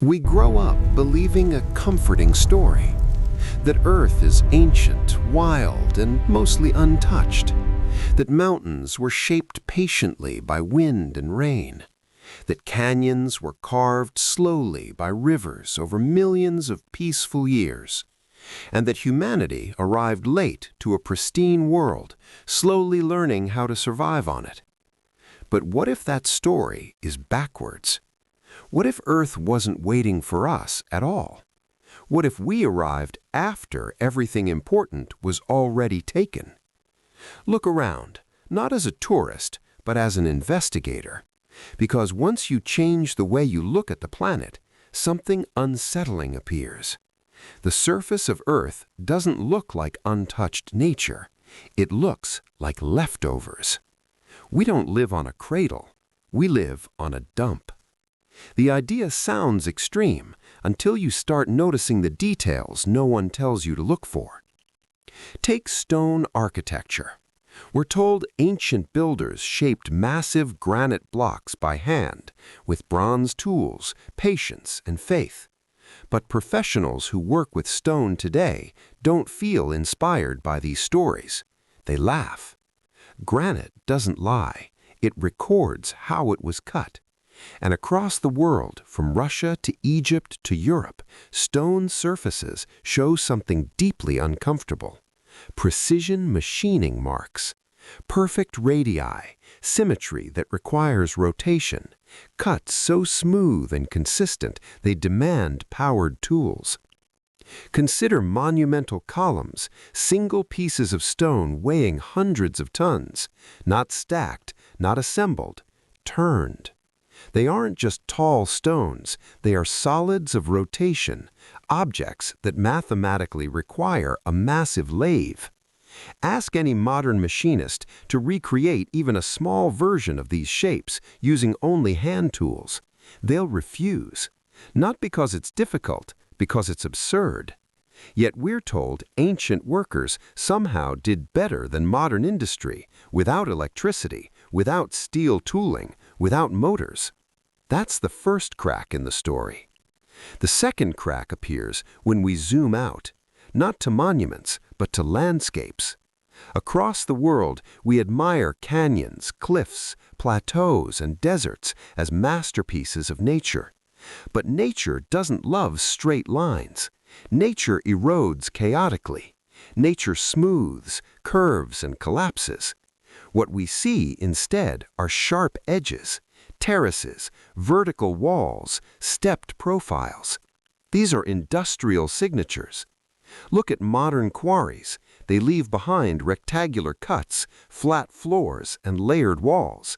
We grow up believing a comforting story, that Earth is ancient, wild, and mostly untouched, that mountains were shaped patiently by wind and rain, that canyons were carved slowly by rivers over millions of peaceful years, and that humanity arrived late to a pristine world, slowly learning how to survive on it. But what if that story is backwards? What if Earth wasn't waiting for us at all? What if we arrived after everything important was already taken? Look around, not as a tourist, but as an investigator. Because once you change the way you look at the planet, something unsettling appears. The surface of Earth doesn't look like untouched nature. It looks like leftovers. We don't live on a cradle. We live on a dump. The idea sounds extreme until you start noticing the details no one tells you to look for. Take stone architecture. We're told ancient builders shaped massive granite blocks by hand with bronze tools, patience, and faith. But professionals who work with stone today don't feel inspired by these stories. They laugh. Granite doesn't lie. It records how it was cut. And across the world, from Russia to Egypt to Europe, stone surfaces show something deeply uncomfortable. Precision machining marks, perfect radii, symmetry that requires rotation, cuts so smooth and consistent they demand powered tools. Consider monumental columns, single pieces of stone weighing hundreds of tons, not stacked, not assembled, turned. They aren't just tall stones, they are solids of rotation, objects that mathematically require a massive lathe. Ask any modern machinist to recreate even a small version of these shapes using only hand tools. They'll refuse. Not because it's difficult, because it's absurd. Yet we're told ancient workers somehow did better than modern industry, without electricity, without steel tooling, without motors. That's the first crack in the story. The second crack appears when we zoom out, not to monuments, but to landscapes. Across the world, we admire canyons, cliffs, plateaus, and deserts as masterpieces of nature. But nature doesn't love straight lines. Nature erodes chaotically. Nature smooths, curves, and collapses. What we see instead are sharp edges, terraces, vertical walls, stepped profiles. These are industrial signatures. Look at modern quarries. They leave behind rectangular cuts, flat floors, and layered walls.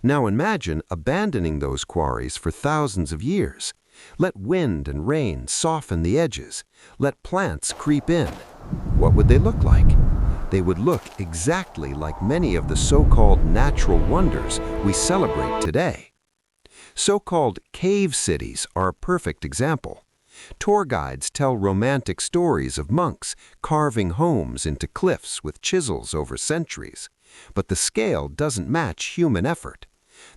Now imagine abandoning those quarries for thousands of years. Let wind and rain soften the edges. Let plants creep in. What would they look like? They would look exactly like many of the so-called natural wonders we celebrate today. So-called cave cities are a perfect example. Tour guides tell romantic stories of monks carving homes into cliffs with chisels over centuries. But the scale doesn't match human effort.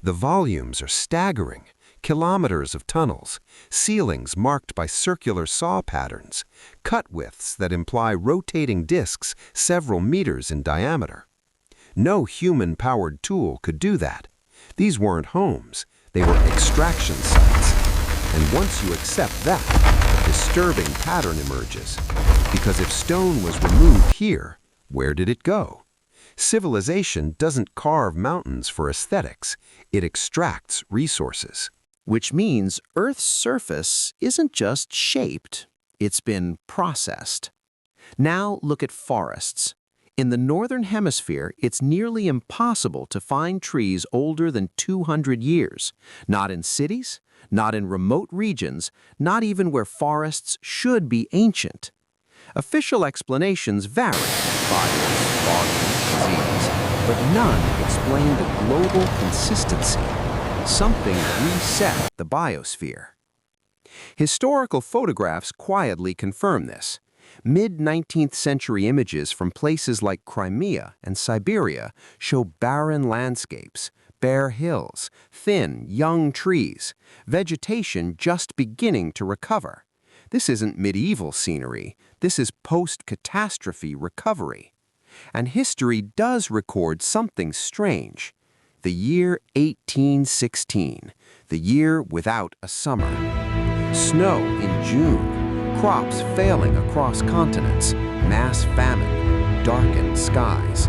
The volumes are staggering. Kilometers of tunnels, ceilings marked by circular saw patterns, cut widths that imply rotating discs several meters in diameter. No human-powered tool could do that. These weren't homes, they were extraction sites. And once you accept that, a disturbing pattern emerges. Because if stone was removed here, where did it go? Civilization doesn't carve mountains for aesthetics, it extracts resources. Which means Earth's surface isn't just shaped, it's been processed. Now look at forests. In the northern hemisphere, it's nearly impossible to find trees older than 200 years. Not in cities, not in remote regions, not even where forests should be ancient. Official explanations vary, fires, fog, disease, but none explain the global consistency. Something reset the biosphere. Historical photographs quietly confirm this. Mid-19th century images from places like Crimea and Siberia show barren landscapes, bare hills, thin, young trees, vegetation just beginning to recover. This isn't medieval scenery, this is post-catastrophe recovery. And history does record something strange. The year 1816, the year without a summer. Snow in June, crops failing across continents, mass famine, darkened skies.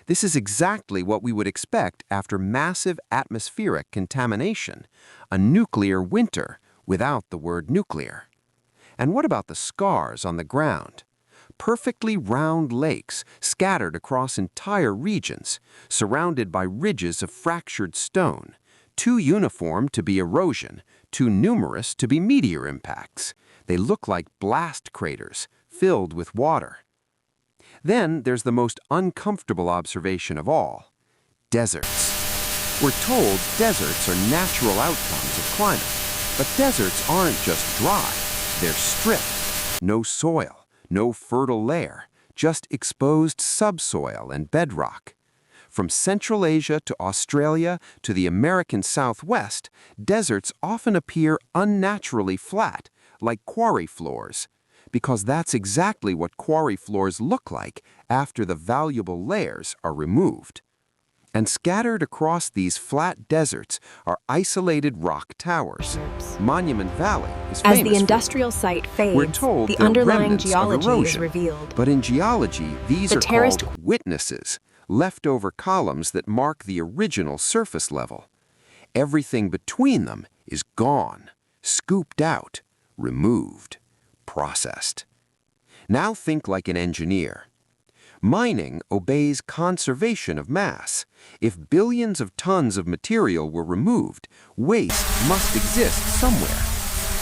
This is exactly what we would expect after massive atmospheric contamination, a nuclear winter without the word nuclear. And what about the scars on the ground? Perfectly round lakes scattered across entire regions, surrounded by ridges of fractured stone, too uniform to be erosion, too numerous to be meteor impacts. They look like blast craters filled with water. Then there's the most uncomfortable observation of all: deserts. We're told deserts are natural outcomes of climate, but deserts aren't just dry, they're stripped. No soil, no fertile layer, just exposed subsoil and bedrock. From Central Asia to Australia to the American Southwest, deserts often appear unnaturally flat, like quarry floors, because that's exactly what quarry floors look like after the valuable layers are removed. And scattered across these flat deserts are isolated rock towers. Monument Valley is famous As the industrial site fades, We're told the they're underlying remnants of geology is erosion. revealed. But in geology, these The are terraced- called witnesses, leftover columns that mark the original surface level. Everything between them is gone, scooped out, removed, processed. Now think like an engineer. Mining obeys conservation of mass. If billions of tons of material were removed, waste must exist somewhere.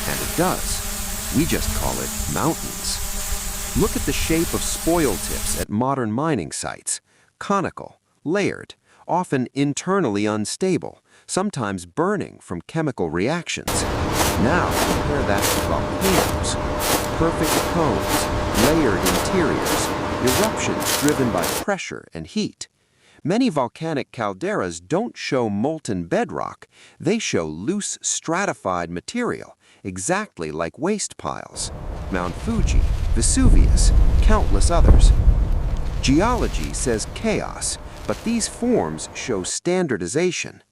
And it does. We just call it mountains. Look at the shape of spoil tips at modern mining sites. Conical, layered, often internally unstable, sometimes burning from chemical reactions. Now compare that to volcanoes. Perfect cones, layered interiors, eruptions driven by pressure and heat. Many volcanic calderas don't show molten bedrock, they show loose stratified material, exactly like waste piles. Mount Fuji, Vesuvius, countless others. Geology says chaos, but these forms show standardization.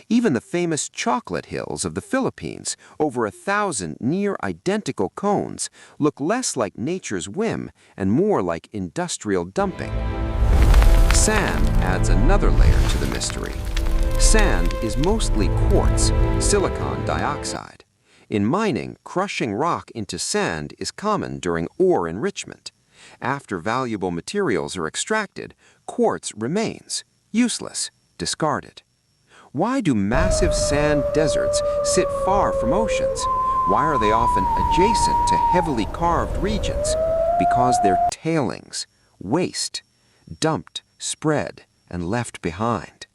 Even the famous chocolate hills of the Philippines, over 1,000 near-identical cones, look less like nature's whim and more like industrial dumping. Sand adds another layer to the mystery. Sand is mostly quartz, silicon dioxide. In mining, crushing rock into sand is common during ore enrichment. After valuable materials are extracted, quartz remains, useless, discarded. Why do massive sand deserts sit far from oceans? Why are they often adjacent to heavily carved regions? Because they're tailings, waste, dumped, spread, and left behind.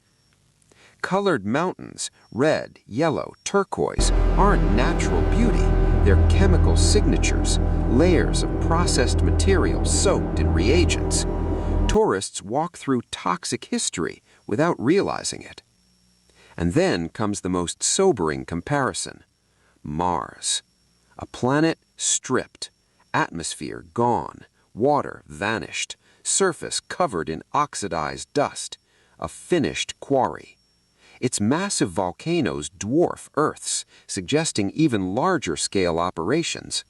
Colored mountains, red, yellow, turquoise, aren't natural beauty. They're chemical signatures, layers of processed material soaked in reagents. Tourists walk through toxic history without realizing it. And then comes the most sobering comparison: Mars. A planet stripped, atmosphere gone, water vanished, surface covered in oxidized dust, a finished quarry. Its massive volcanoes dwarf Earth's, suggesting even larger-scale operations.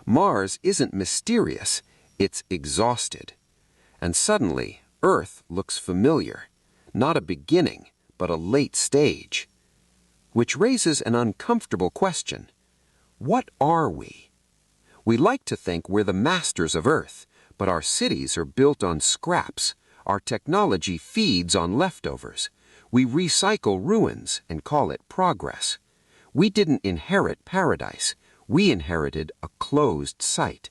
Mars isn't mysterious, it's exhausted. And suddenly, Earth looks familiar, not a beginning, but a late stage. Which raises an uncomfortable question. What are we? We like to think we're the masters of Earth, but our cities are built on scraps. Our technology feeds on leftovers. We recycle ruins and call it progress. We didn't inherit paradise. We inherited a closed site.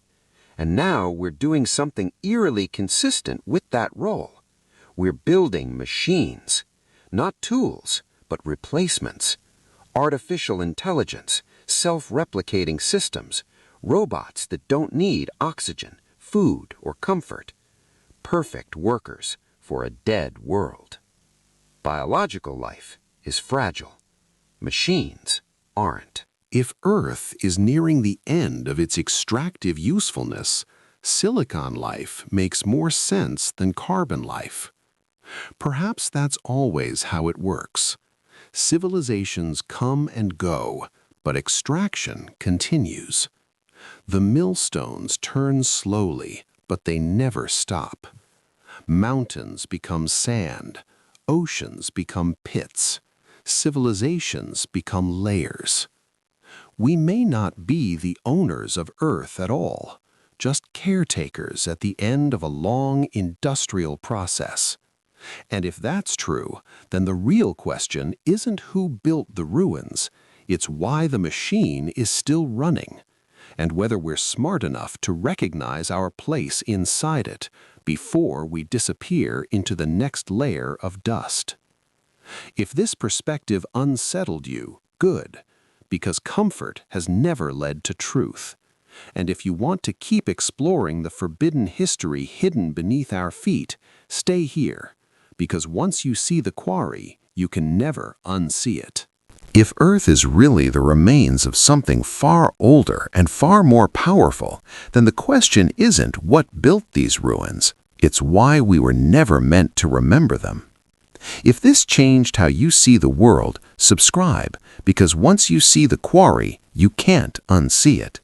And now we're doing something eerily consistent with that role. We're building machines. Not tools, but replacements. Artificial intelligence, self-replicating systems, robots that don't need oxygen, food, or comfort. Perfect workers for a dead world. Biological life is fragile. Machines aren't. If Earth is nearing the end of its extractive usefulness, silicon life makes more sense than carbon life. Perhaps that's always how it works. Civilizations come and go, but extraction continues. The millstones turn slowly, but they never stop. Mountains become sand, oceans become pits, civilizations become layers. We may not be the owners of Earth at all, just caretakers at the end of a long industrial process. And if that's true, then the real question isn't who built the ruins, it's why the machine is still running, and whether we're smart enough to recognize our place inside it before we disappear into the next layer of dust. If this perspective unsettled you, good, because comfort has never led to truth. And if you want to keep exploring the forbidden history hidden beneath our feet, stay here, because once you see the quarry, you can never unsee it. If Earth is really the remains of something far older and far more powerful, then the question isn't what built these ruins, it's why we were never meant to remember them. If this changed how you see the world, subscribe, because once you see the quarry, you can't unsee it.